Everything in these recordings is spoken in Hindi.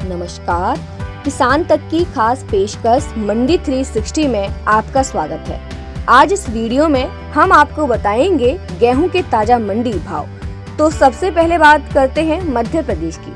नमस्कार, किसान तक की खास पेशकश मंडी 360 में आपका स्वागत है। आज इस वीडियो में हम आपको बताएंगे गेहूं के ताजा मंडी भाव। तो सबसे पहले बात करते हैं मध्य प्रदेश की।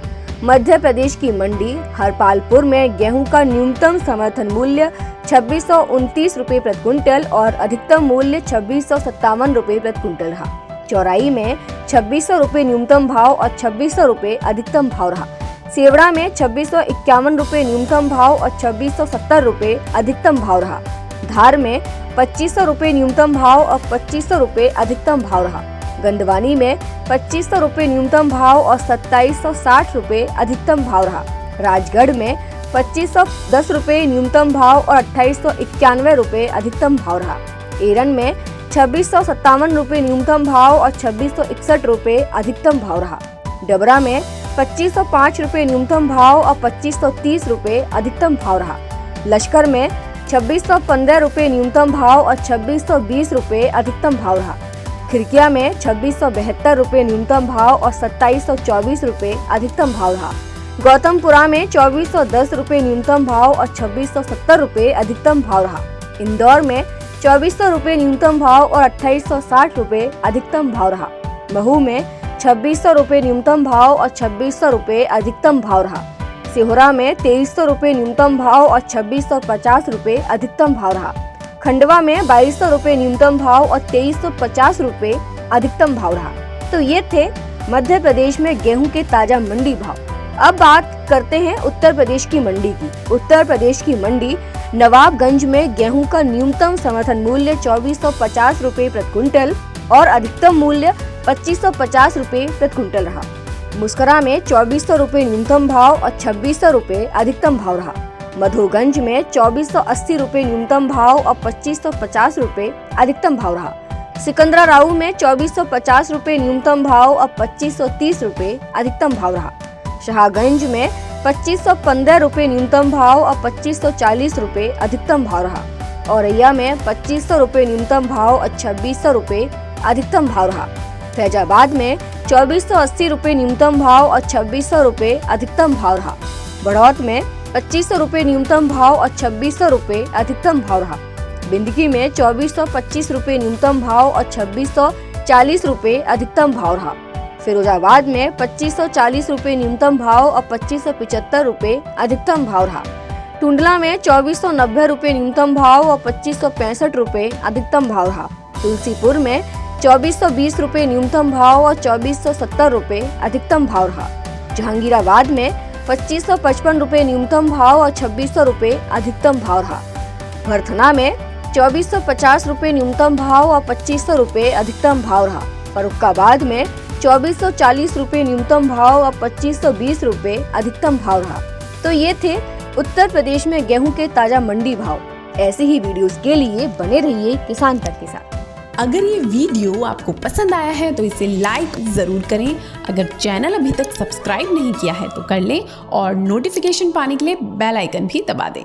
मध्य प्रदेश की मंडी हरपालपुर में गेहूं का न्यूनतम समर्थन मूल्य 2629 रुपए प्रति क्विंटल और अधिकतम मूल्य 2657 रुपए प्रति क्विंटल रहा। चौराई में 2600 रुपए न्यूनतम भाव और 2600 रुपए अधिकतम भाव रहा। सेवड़ा में 2651 रुपए न्यूनतम भाव और 2670 रुपए अधिकतम भाव रहा। धार में 2500 रुपए न्यूनतम भाव और 2500 रुपए अधिकतम भाव रहा। गंदवानी में 2500 रुपए न्यूनतम भाव और 2760 रुपए अधिकतम भाव रहा। राजगढ़ में 2510 रुपए न्यूनतम भाव और 2891 रुपए अधिकतम भाव रहा। एरन में 2657 रुपए न्यूनतम भाव और 2661 रुपए अधिकतम भाव रहा। डबरा में 2505 रुपए न्यूनतम भाव और 2530 रुपए अधिकतम भाव रहा। लश्कर में 2615 रुपए न्यूनतम भाव और 2620 रुपए अधिकतम भाव रहा। खिरकिया में 2672 रुपए न्यूनतम भाव और 2724 रुपए अधिकतम भाव रहा। गौतमपुरा में 2410 रुपए न्यूनतम भाव और 2670 रुपए अधिकतम भाव रहा। इंदौर में 2400 रुपए न्यूनतम भाव और 2860 रुपए अधिकतम भाव रहा। महू में 2600 रुपए न्यूनतम भाव और 2600 रुपए अधिकतम भाव रहा। सिहोरा में 2300 रुपए न्यूनतम भाव और 2650 रुपए अधिकतम भाव रहा। खंडवा में 2200 रुपए न्यूनतम भाव और 2350 रुपए अधिकतम भाव रहा। तो ये थे मध्य प्रदेश में गेहूं के ताजा मंडी भाव। अब बात करते हैं उत्तर प्रदेश की मंडी की। उत्तर प्रदेश की मंडी नवाबगंज में गेहूं का न्यूनतम समर्थन मूल्य 2450 रुपए प्रति क्विंटल और अधिकतम मूल्य 2550 रुपए प्रति क्विंटल रहा। मुस्करा में 2400 रुपए न्यूनतम भाव और 2600 रुपए अधिकतम भाव रहा। मधोगंज में 2480 रुपए न्यूनतम भाव और 2550 रुपए अधिकतम भाव रहा। सिकंदराबाद में 2450 रुपए न्यूनतम भाव और 2530 रुपए अधिकतम भाव रहा। शाहगंज में 2515 रुपए न्यूनतम भाव और 2540 रुपए अधिकतम भाव रहा। औरैया में 2500 रुपए न्यूनतम भाव और 2600 रुपए अधिकतम भाव रहा। फैजाबाद में 2480 रुपए न्यूनतम भाव और 2600 रुपए अधिकतम भाव रहा। बढ़ौत में 2500 रुपए न्यूनतम भाव और 2600 रुपए अधिकतम भाव रहा। बिंदकी में 2425 रुपए न्यूनतम भाव और 2640 रुपए अधिकतम भाव रहा। फिरोजाबाद में 2540 रुपए न्यूनतम भाव और 2575 रुपए अधिकतम भाव रहा। टुंडला में 2490 रुपए न्यूनतम भाव और 2565 रुपए अधिकतम भाव रहा। तुलसीपुर में 2420 रुपए न्यूनतम भाव और 2470 रुपए अधिकतम भाव रहा। जहांगीराबाद में 2555 रुपए न्यूनतम भाव और 2600 रुपए अधिकतम भाव रहा। भरथना में 2450 रुपए न्यूनतम भाव और 2500 रुपए अधिकतम भाव रहा। फर्रुखाबाद में 2440 रुपए न्यूनतम भाव और 2520 रुपए अधिकतम भाव रहा। तो ये थे उत्तर प्रदेश में गेहूं के ताजा मंडी भाव। ऐसे ही वीडियोस के लिए बने रहिए किसान तक के साथ। अगर ये वीडियो आपको पसंद आया है तो इसे लाइक जरूर करें। अगर चैनल अभी तक सब्सक्राइब नहीं किया है तो कर लें और नोटिफिकेशन पाने के लिए बेल आइकन भी दबा दें।